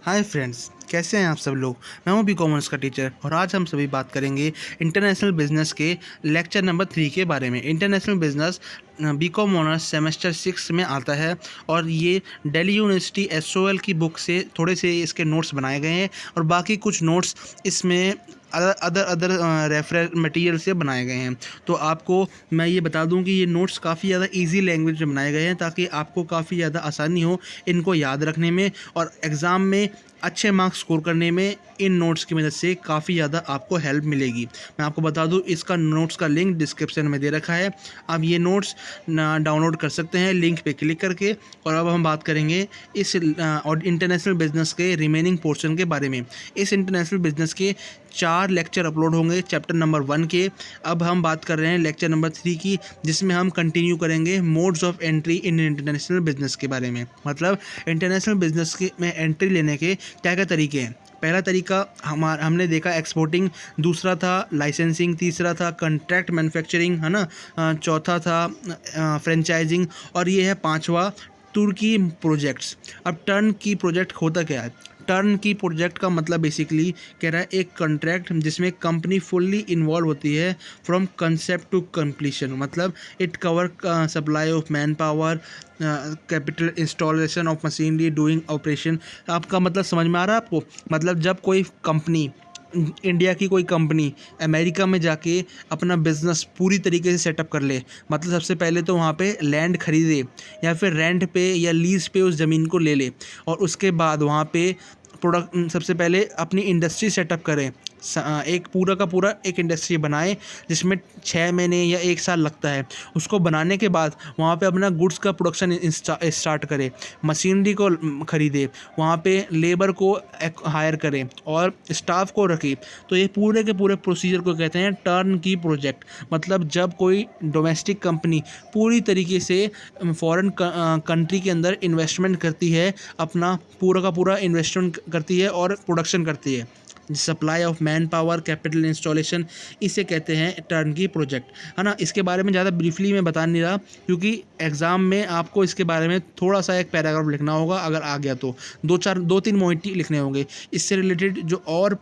Hi friends, कैसे हैं आप सब लोग। मैं हूं बी कॉमर्स का टीचर और आज हम सभी बात करेंगे इंटरनेशनल बिजनेस के लेक्चर नंबर 3 के बारे में। International business B com honours semester 6 में आता है और ये दिल्ली यूनिवर्सिटी एसओएल की बुक से थोड़े से इसके नोट्स बनाए गए हैं और बाकी कुछ नोट्स इसमें अदर रेफरेंस मटेरियल से बनाए गए हैं। तो आपको मैं ये बता दूं कि ये नोट्स काफ़ी ज़्यादा इजी लैंग्वेज में बनाए गए हैं ताकि आपको काफ़ी ज़्यादा आसानी हो इनको याद रखने में और एग्ज़ाम में अच्छे मार्क्स स्कोर करने में। इन नोट्स की मदद से काफ़ी ज़्यादा आपको हेल्प मिलेगी। मैं आपको बता दूं, इसका नोट्स का लिंक डिस्क्रिप्शन में दे रखा है, आप ये नोट्स डाउनलोड कर सकते हैं लिंक पे क्लिक करके। और अब हम बात करेंगे इस और इंटरनेशनल बिजनेस के रिमेनिंग पोर्शन के बारे में। इस इंटरनेशनल बिजनेस के 4 लेक्चर अपलोड होंगे चैप्टर नंबर 1 के। अब हम बात कर रहे हैं लेक्चर नंबर 3 की, जिसमें हम कंटिन्यू करेंगे modes of entry in international business के बारे में। मतलब इंटरनेशनल बिजनेस के में एंट्री लेने के क्या क्या तरीके हैं। पहला तरीका हमने देखा एक्सपोर्टिंग, दूसरा था लाइसेंसिंग, तीसरा था कॉन्ट्रैक्ट मैन्युफैक्चरिंग, है ना, चौथा था फ्रेंचाइजिंग और ये है पांचवा तुर्की प्रोजेक्ट्स। अब टर्न की प्रोजेक्ट होता क्या है। टर्न की प्रोजेक्ट का मतलब बेसिकली कह रहा है एक कॉन्ट्रैक्ट जिसमें कंपनी फुल्ली इन्वॉल्व होती है फ्रॉम कंसेप्ट टू कंप्लीशन। मतलब it cover supply of man power, capital, installation of machinery, doing operation. आपका मतलब समझ में आ रहा है आपको। मतलब जब कोई कंपनी, इंडिया की कोई कंपनी अमेरिका में जाके अपना बिजनेस पूरी तरीके से सेटअप कर ले, मतलब सबसे पहले तो वहाँ पे लैंड खरीदे या फिर रेंट पे या लीज पे उस ज़मीन को ले ले और उसके बाद वहाँ पे प्रोडक्ट सबसे पहले अपनी इंडस्ट्री सेटअप करें। एक पूरा का पूरा एक इंडस्ट्री बनाए जिसमें 6 महीने या 1 साल लगता है। उसको बनाने के बाद वहाँ पे अपना गुड्स का प्रोडक्शन स्टार्ट करे, मशीनरी को ख़रीदे, वहाँ पे लेबर को हायर करें और स्टाफ को रखे। तो ये पूरे के पूरे प्रोसीजर को कहते हैं टर्न की प्रोजेक्ट। मतलब जब कोई डोमेस्टिक कंपनी पूरी तरीके से फॉरेन कंट्री के अंदर इन्वेस्टमेंट करती है, अपना पूरा का पूरा इन्वेस्टमेंट करती है और प्रोडक्शन करती है, supply of man power, capital, installation, इसे कहते हैं टर्न की प्रोजेक्ट, है ना। इसके बारे में ज़्यादा ब्रीफली मैं बता नहीं रहा क्योंकि एग्ज़ाम में आपको इसके बारे में थोड़ा सा एक पैराग्राफ लिखना होगा, अगर आ गया तो 2-3 मोइटी लिखने होंगे। इससे रिलेटेड जो और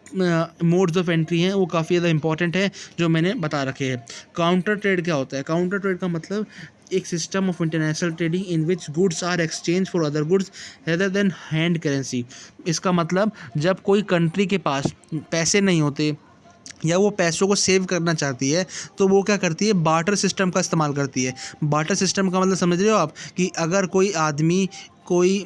मोड्स ऑफ एंट्री हैं वो काफ़ी ज़्यादा इंपॉर्टेंट है जो मैंने बता रखे हैं। काउंटर ट्रेड क्या होता है। काउंटर ट्रेड का मतलब एक system of international trading in which goods are exchange for other goods rather than hand currency. इसका मतलब जब कोई कंट्री के पास पैसे नहीं होते या वो पैसों को सेव करना चाहती है तो वो क्या करती है, बार्टर सिस्टम का इस्तेमाल करती है। बार्टर सिस्टम का मतलब समझ रहे हो आप कि अगर कोई आदमी कोई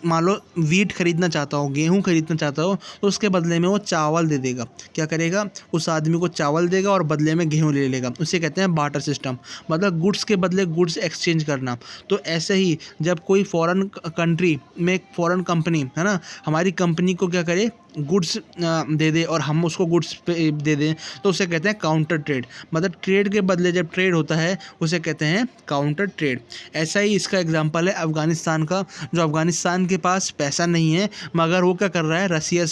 मान लो वीट खरीदना चाहता हो, गेहूं खरीदना चाहता हो, तो उसके बदले में वो चावल दे देगा। क्या करेगा, उस आदमी को चावल देगा और बदले में गेहूं ले लेगा। उसे कहते हैं बार्टर सिस्टम, मतलब गुड्स के बदले गुड्स एक्सचेंज करना। तो ऐसे ही जब कोई फॉरेन कंट्री में एक फॉरेन कंपनी, है ना, हमारी कंपनी को क्या करे, गुड्स दे दे और हम उसको गुड्स पे दे दें, तो उसे कहते हैं काउंटर ट्रेड। मतलब ट्रेड के बदले जब ट्रेड होता है उसे कहते हैं काउंटर ट्रेड। ऐसा ही इसका एग्जांपल है अफ़गानिस्तान का। जो अफ़गानिस्तान के पास पैसा नहीं है मगर वो क्या कर रहा है, रसिया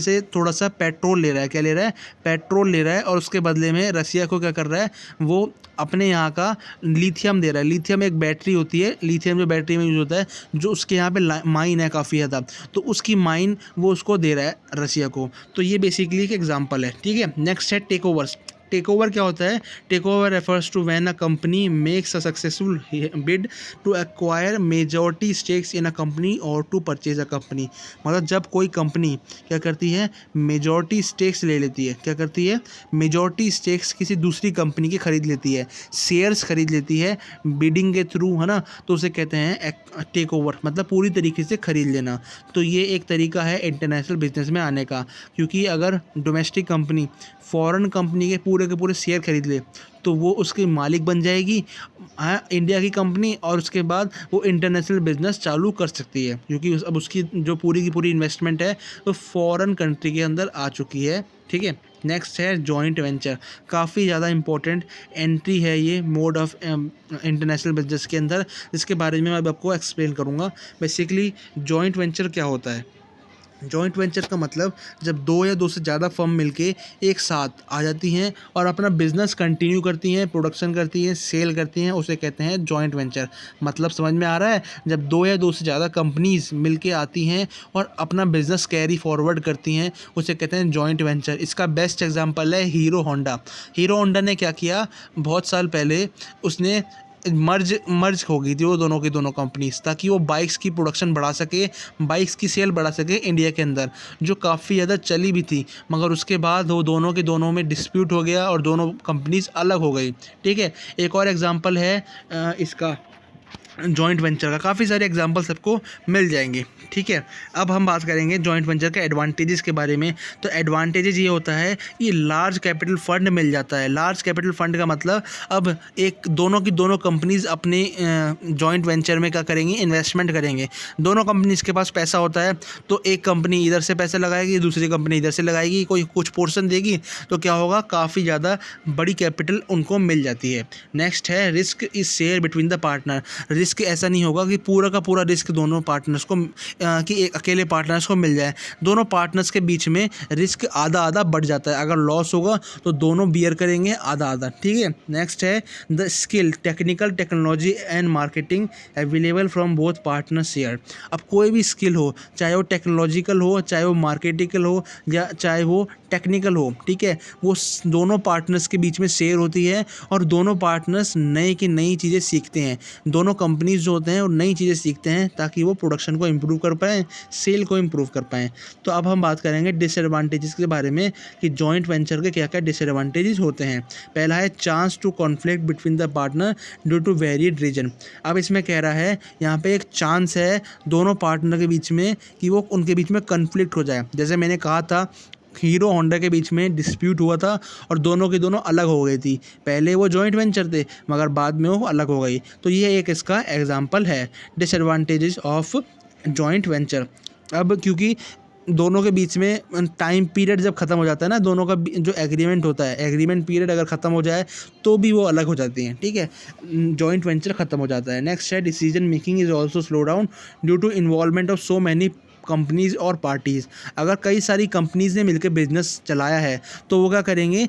से थोड़ा सा पेट्रोल ले रहा है। क्या ले रहा है, पेट्रोल ले रहा है और उसके बदले में रसिया को क्या कर रहा है, वो अपने यहाँ का लिथियम दे रहा है। लिथियम एक बैटरी होती है, लिथियम जो बैटरी में यूज़ होता है, जो उसके यहाँ पे माइन है काफ़ी ज़्यादा, तो उसकी माइन वो उसको दे रहा है रसिया को। तो ये बेसिकली एक एग्जांपल है, ठीक है। नेक्स्ट है टेक ओवर्स। टेक ओवर क्या होता है। Take over refers to when a company makes a successful bid to acquire majority stakes in a company और टू परचेज अ कंपनी। मतलब जब कोई कंपनी क्या करती है, मेजॉरिटी स्टेक्स ले लेती है। क्या करती है, मेजॉरिटी स्टेक्स किसी दूसरी कंपनी की खरीद लेती है, शेयर्स खरीद लेती है बिडिंग के थ्रू, है ना, तो उसे कहते हैं टेक ओवर, मतलब पूरी तरीके से खरीद लेना। तो ये एक तरीका है इंटरनेशनल बिजनेस में आने का, क्योंकि अगर डोमेस्टिक कंपनी फॉरेन कंपनी के पूरे शेयर खरीद ले तो वो उसकी मालिक बन जाएगी, हाँ, इंडिया की कंपनी, और उसके बाद वो इंटरनेशनल बिजनेस चालू कर सकती है क्योंकि अब उसकी जो पूरी की पूरी इन्वेस्टमेंट है वो फॉरेन कंट्री के अंदर आ चुकी है, ठीक है। नेक्स्ट है जॉइंट वेंचर। काफ़ी ज़्यादा इंपॉर्टेंट एंट्री है ये मोड ऑफ इंटरनेशनल बिजनेस के अंदर, जिसके बारे में मैं अब आपको एक्सप्लेन करूँगा। बेसिकली जॉइंट वेंचर क्या होता है। जॉइंट वेंचर का मतलब जब दो या दो से ज़्यादा फर्म मिलके एक साथ आ जाती हैं और अपना बिजनेस कंटिन्यू करती हैं, प्रोडक्शन करती हैं, सेल करती हैं, उसे कहते हैं जॉइंट वेंचर। मतलब समझ में आ रहा है? जब दो या दो से ज़्यादा कंपनीज मिलके आती हैं और अपना बिजनेस कैरी फॉरवर्ड करती हैं, उसे कहते हैं जॉइंट वेंचर। इसका बेस्ट एग्जांपल है हीरो होंडा। हीरो होंडा ने क्या किया, बहुत साल पहले उसने मर्ज मर्ज हो गई थी वो दोनों की दोनों कंपनीज, ताकि वो बाइक्स की प्रोडक्शन बढ़ा सके, बाइक्स की सेल बढ़ा सके इंडिया के अंदर, जो काफ़ी ज़्यादा चली भी थी। मगर उसके बाद वो दोनों के दोनों में डिस्प्यूट हो गया और दोनों कंपनीज अलग हो गई। ठीक है, एक और एग्जांपल है इसका जॉइंट वेंचर का। काफ़ी सारे एग्जांपल सबको मिल जाएंगे। ठीक है, अब हम बात करेंगे जॉइंट वेंचर के एडवांटेजेस के बारे में। तो एडवांटेजेस ये होता है कि लार्ज कैपिटल फंड मिल जाता है। लार्ज कैपिटल फंड का मतलब अब एक दोनों की दोनों कंपनीज अपने जॉइंट वेंचर में क्या करेंगी, इन्वेस्टमेंट करेंगे। दोनों कंपनीज के पास पैसा होता है, तो एक कंपनी इधर से पैसे लगाएगी, दूसरी कंपनी इधर से लगाएगी, कोई कुछ पोर्शन देगी, तो क्या होगा, काफ़ी ज़्यादा बड़ी कैपिटल उनको मिल जाती है। नेक्स्ट है risk is share between the partner. Risk ऐसा नहीं होगा कि पूरा का पूरा रिस्क दोनों पार्टनर्स को कि एक अकेले पार्टनर्स को मिल जाए। दोनों पार्टनर्स के बीच में रिस्क आधा आधा बढ़ जाता है। अगर लॉस होगा तो दोनों बियर करेंगे आधा आधा। ठीक है, नेक्स्ट है the skill, technical, technology and marketing available from both partner share. अब कोई भी स्किल हो, चाहे वो टेक्नोलॉजिकल हो, चाहे वो मार्केटिकल हो, या चाहे वो टेक्निकल हो, ठीक है, वो दोनों पार्टनर्स के बीच में शेयर होती है और दोनों पार्टनर्स नई की नई चीज़ें सीखते हैं। दोनों कंपनीज जो होते हैं वो नई चीज़ें सीखते हैं ताकि वो प्रोडक्शन को इम्प्रूव कर पाएँ, सेल को इम्प्रूव कर पाएँ। तो अब हम बात करेंगे डिसएडवांटेजेस के बारे में कि जॉइंट वेंचर के क्या क्या डिसएडवांटेजेस होते हैं। पहला है chance to conflict between the partner due to varied reason. अब इसमें कह रहा है यहाँ पे एक चांस है दोनों पार्टनर के बीच में कि वो उनके बीच में कन्फ्लिक्ट हो जाए। जैसे मैंने कहा था, हीरो होंडा के बीच में डिस्प्यूट हुआ था और दोनों की दोनों अलग हो गई थी। पहले वो जॉइंट वेंचर थे मगर बाद में वो अलग हो गई। तो ये एक इसका एग्जांपल है डिसएडवांटेजेस ऑफ जॉइंट वेंचर। अब क्योंकि दोनों के बीच में टाइम पीरियड जब ख़त्म हो जाता है ना, दोनों का जो एग्रीमेंट होता है, एग्रीमेंट पीरियड अगर ख़त्म हो जाए तो भी वो अलग हो जाती हैं। ठीक है, जॉइंट वेंचर ख़त्म हो जाता है। नेक्स्ट है decision making is also slow down due to involvement of so many companies और पार्टीज़। अगर कई सारी कंपनीज ने मिलकर बिजनेस चलाया है तो वो क्या करेंगे,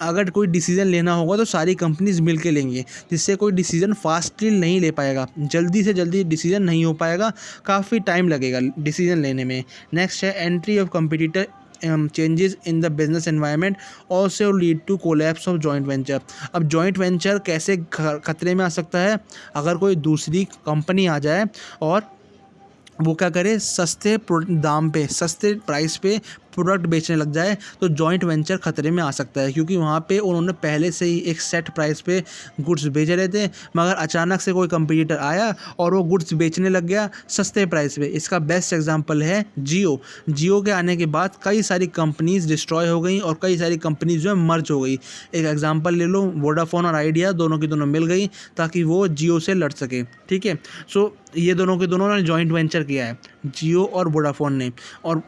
अगर कोई डिसीज़न लेना होगा तो सारी कंपनीज मिल के लेंगे, जिससे कोई डिसीज़न फास्टली नहीं ले पाएगा, जल्दी से जल्दी डिसीज़न नहीं हो पाएगा, काफ़ी टाइम लगेगा डिसीज़न लेने में। नेक्स्ट है entry of competitor changes in the business environment also lead to collapse of joint venture. अब जॉइंट वेंचर कैसे खतरे में आ सकता है, अगर कोई दूसरी कंपनी आ जाए और वो क्या करे, सस्ते दाम पे, सस्ते प्राइस पे प्रोडक्ट बेचने लग जाए, तो जॉइंट वेंचर खतरे में आ सकता है। क्योंकि वहाँ पे उन्होंने पहले से ही एक सेट प्राइस पे गुड्स बेच रहे थे, मगर अचानक से कोई कंपटीटर आया और वो गुड्स बेचने लग गया सस्ते प्राइस पे। इसका बेस्ट एग्जांपल है जियो। जियो के आने के बाद कई सारी कंपनीज डिस्ट्रॉय हो गई और कई सारी कंपनीज जो है मर्ज हो गई। एक एग्जांपल ले लो, वोडाफोन और आइडिया दोनों की दोनों मिल गई ताकि वो जियो से लड़ सके। ठीक है, सो ये दोनों के दोनों ने जॉइंट वेंचर किया है, जियो और वोडाफोन ने, और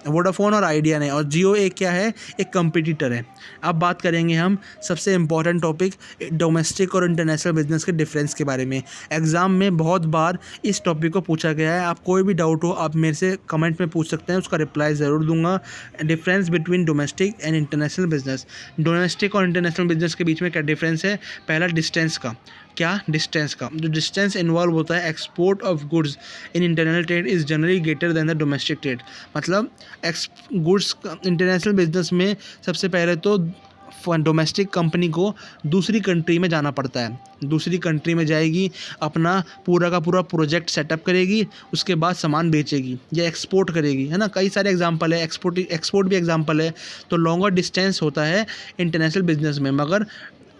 वोडाफोन और आइडिया ने। और जियो एक क्या है, एक कंपटीटर है। अब बात करेंगे हम सबसे इम्पॉर्टेंट टॉपिक डोमेस्टिक और इंटरनेशनल बिजनेस के डिफरेंस के बारे में। एग्ज़ाम में बहुत बार इस टॉपिक को पूछा गया है। आप कोई भी डाउट हो आप मेरे से कमेंट में पूछ सकते हैं, उसका रिप्लाई ज़रूर दूंगा। Difference between domestic and international business. Domestic और इंटरनेशनल बिजनेस के बीच में क्या डिफरेंस है। पहला डिस्टेंस का, क्या डिस्टेंस का, जो डिस्टेंस इन्वॉल्व होता है export of goods in internal trade is generally greater than the domestic trade. मतलब गुड्स इंटरनेशनल बिजनेस में सबसे पहले तो डोमेस्टिक कंपनी को दूसरी कंट्री में जाना पड़ता है, दूसरी कंट्री में जाएगी, अपना पूरा का पूरा प्रोजेक्ट सेटअप करेगी, उसके बाद सामान बेचेगी या एक्सपोर्ट करेगी, है ना। कई सारे एग्जांपल है, एक्सपोर्ट भी एग्जांपल है। तो लॉन्गर डिस्टेंस होता है इंटरनेशनल बिजनेस में, मगर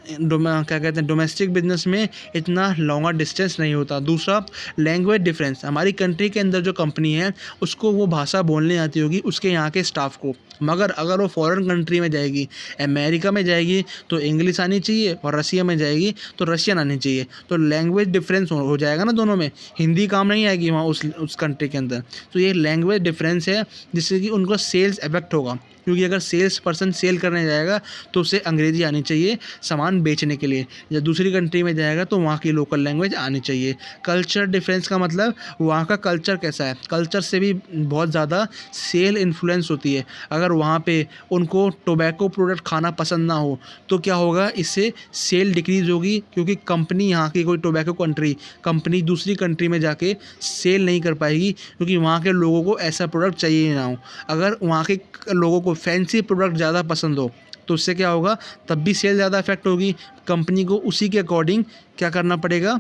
क्या कहते हैं डोमेस्टिक बिजनेस में इतना लॉन्गर डिस्टेंस नहीं होता। दूसरा लैंग्वेज डिफरेंस। हमारी कंट्री के अंदर जो कंपनी है उसको वो भाषा बोलने आती होगी उसके यहाँ के स्टाफ को, मगर अगर वो फॉरेन कंट्री में जाएगी, अमेरिका में जाएगी तो इंग्लिश आनी चाहिए, और रसिया में जाएगी तो रशियन आनी चाहिए। तो लैंग्वेज डिफरेंस हो जाएगा ना दोनों में, हिंदी काम नहीं आएगी वहाँ उस कंट्री के अंदर। तो ये लैंग्वेज डिफरेंस है जिससे कि उनको सेल्स इफेक्ट होगा, क्योंकि अगर सेल्स पर्सन सेल करने जाएगा तो उसे अंग्रेजी आनी चाहिए सामान बेचने के लिए, या दूसरी कंट्री में जाएगा तो वहाँ की लोकल लैंग्वेज आनी चाहिए। कल्चर डिफरेंस का मतलब वहाँ का कल्चर कैसा है, कल्चर से भी बहुत ज़्यादा सेल इन्फ्लुएंस होती है। अगर वहाँ पे उनको टोबैको प्रोडक्ट खाना पसंद ना हो तो क्या होगा, इससे सेल डिक्रीज़ होगी, क्योंकि कंपनी यहाँ की कोई टोबैको कंपनी दूसरी कंट्री में जाके सेल नहीं कर पाएगी, क्योंकि वहाँ के लोगों को ऐसा प्रोडक्ट चाहिए ही ना हो। अगर वहाँ के लोगों को फैंसी प्रोडक्ट ज़्यादा पसंद हो तो उससे क्या होगा, तब भी सेल ज़्यादा इफेक्ट होगी। कंपनी को उसी के अकॉर्डिंग क्या करना पड़ेगा,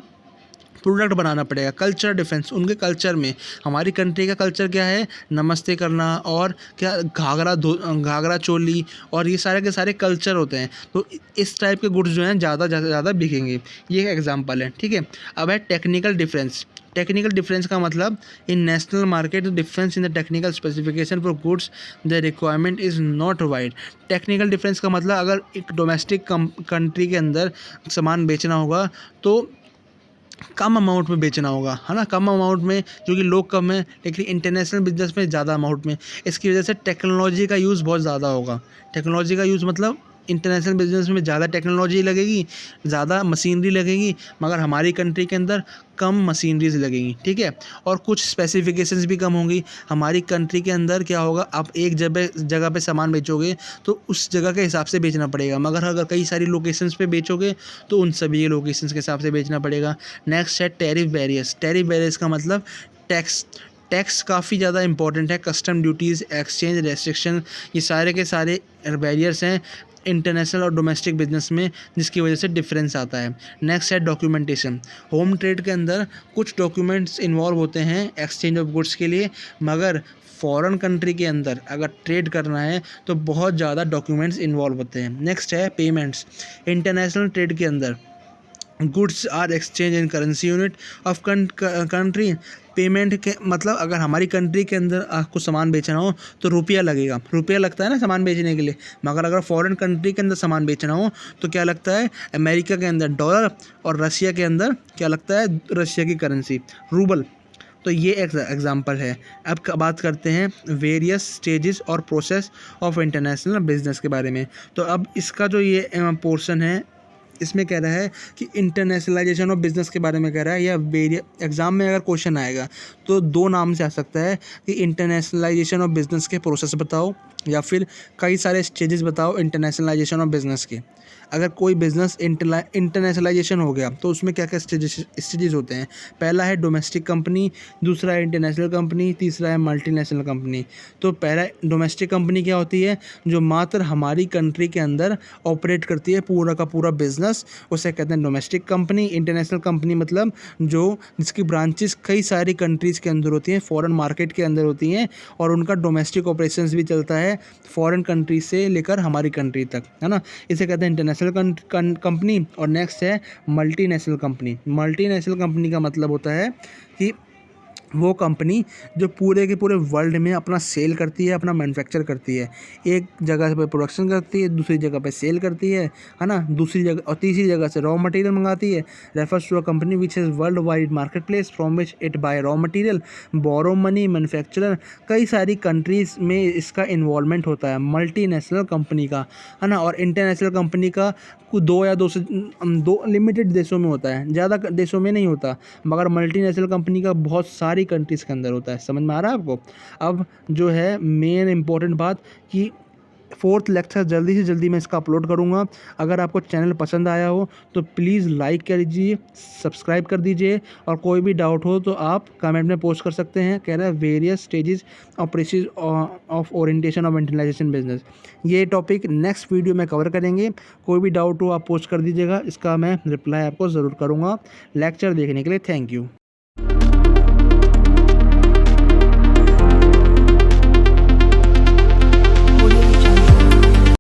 प्रोडक्ट बनाना पड़ेगा। कल्चर डिफरेंस, उनके कल्चर में, हमारी कंट्री का कल्चर क्या है, नमस्ते करना और क्या घाघरा चोली, और ये सारे के सारे कल्चर होते हैं। तो इस टाइप के गुड्स जो हैं ज़्यादा बिकेंगे। ये एक एग्जांपल है, ठीक है। अब है टेक्निकल डिफरेंस। टेक्निकल डिफरेंस का मतलब in national market difference in the technical specification for goods the requirement is not wide. Technical difference का मतलब अगर एक डोमेस्टिक कंट्री के अंदर सामान बेचना होगा तो कम अमाउंट में बेचना होगा, है ना, कम अमाउंट में, क्योंकि लोग कम हैं, लेकिन इंटरनेशनल बिजनेस में ज़्यादा अमाउंट में। इसकी वजह से टेक्नोलॉजी का यूज़ बहुत ज़्यादा होगा। टेक्नोलॉजी का यूज़ मतलब इंटरनेशनल बिजनेस में ज़्यादा टेक्नोलॉजी लगेगी, ज़्यादा मशीनरी लगेगी, मगर हमारी कंट्री के अंदर कम मशीनरीज लगेंगी, ठीक है। और कुछ स्पेसिफिकेशंस भी कम होंगी। हमारी कंट्री के अंदर क्या होगा, आप एक जगह पे सामान बेचोगे तो उस जगह के हिसाब से बेचना पड़ेगा, मगर अगर कई सारी लोकेशंस पे बेचोगे तो उन सभी लोकेशंस के हिसाब से बेचना पड़ेगा। नेक्स्ट है टैरिफ बैरियर्स। टैरिफ बैरियर्स का मतलब टैक्स काफ़ी ज़्यादा इंपॉर्टेंट है। कस्टम ड्यूटीज़, एक्सचेंज रेस्ट्रिक्शन, ये सारे के सारे बैरियर्स हैं इंटरनेशनल और डोमेस्टिक बिजनेस में, जिसकी वजह से डिफरेंस आता है। नेक्स्ट है डॉक्यूमेंटेशन। होम ट्रेड के अंदर कुछ डॉक्यूमेंट्स इन्वॉल्व होते हैं एक्सचेंज ऑफ गुड्स के लिए, मगर फॉरेन कंट्री के अंदर अगर ट्रेड करना है तो बहुत ज़्यादा डॉक्यूमेंट्स इन्वॉल्व होते हैं। नेक्स्ट है पेमेंट्स। इंटरनेशनल ट्रेड के अंदर goods are exchange in currency unit of country. Payment के मतलब अगर हमारी कंट्री के अंदर आपको सामान बेचना हो तो रुपया लगेगा, रुपया लगता है ना सामान बेचने के लिए, मगर अगर फॉरेन कंट्री के अंदर सामान बेचना हो तो क्या लगता है, अमेरिका के अंदर डॉलर और रशिया के अंदर क्या लगता है, रशिया की करेंसी रूबल। तो ये एक एग्जांपल है। अब बात करते हैं वेरियस स्टेजेस और प्रोसेस ऑफ इंटरनेशनल बिजनेस के बारे में। तो अब इसका जो ये पोर्शन है इसमें कह रहा है कि इंटरनेशनलाइजेशन ऑफ बिज़नेस के बारे में कह रहा है, या एग्ज़ाम में अगर क्वेश्चन आएगा तो दो नाम से आ सकता है कि इंटरनेशनलाइजेशन ऑफ बिज़नेस के प्रोसेस बताओ, या फिर कई सारे स्टेजेस बताओ इंटरनेशनलाइजेशन ऑफ बिज़नेस के। अगर कोई बिज़नेस इंटरनेशनलाइजेशन हो गया तो उसमें क्या क्या स्टेजेस होते हैं। पहला है डोमेस्टिक कंपनी, दूसरा है इंटरनेशनल कंपनी, तीसरा है मल्टीनेशनल कंपनी। तो पहला डोमेस्टिक कंपनी क्या होती है, जो मात्र हमारी कंट्री के अंदर ऑपरेट करती है पूरा का पूरा बिजनेस, उसे कहते हैं डोमेस्टिक कंपनी। इंटरनेशनल कंपनी मतलब जिसकी ब्रांचेस कई सारी कंट्रीज़ के अंदर होती हैं, फॉरेन मार्केट के अंदर होती हैं, और उनका डोमेस्टिक ऑपरेशंस भी चलता है फॉरेन कंट्री से लेकर हमारी कंट्री तक, है ना। इसे कहते हैं इंटरनेशनल कंपनी। और नेक्स्ट है मल्टीनेशनल कंपनी। मल्टीनेशनल कंपनी का मतलब होता है कि वो कंपनी जो पूरे के पूरे वर्ल्ड में अपना सेल करती है, अपना मैन्युफैक्चर करती है। एक जगह पे प्रोडक्शन करती है, दूसरी जगह पे सेल करती है ना, दूसरी जगह और तीसरी जगह से रॉ मटेरियल मंगाती है। Refers to a company which has world wide market place from which it buy raw material, borrow money, manufacturer. कई सारी कंट्रीज़ में इसका इन्वॉल्वमेंट होता है मल्टीनेशनल कंपनी का, है ना। और इंटरनेशनल कंपनी का दो लिमिटेड देशों में होता है, ज़्यादा देशों में नहीं होता, मगर मल्टीनेशनल कंपनी का बहुत सारी कंट्रीज़ के अंदर होता है। समझ में आ रहा है आपको। अब जो है मेन इम्पॉर्टेंट बात कि 4th लेक्चर जल्दी से जल्दी मैं इसका अपलोड करूँगा। अगर आपको चैनल पसंद आया हो तो प्लीज़ लाइक कर दीजिए, सब्सक्राइब कर दीजिए, और कोई भी डाउट हो तो आप कमेंट में पोस्ट कर सकते हैं। कह रहा है various stages of process of orientation of international business. ये टॉपिक नेक्स्ट वीडियो में कवर करेंगे। कोई भी डाउट हो आप पोस्ट कर दीजिएगा, इसका मैं रिप्लाई आपको ज़रूर करूँगा। लेक्चर देखने के लिए थैंक यू।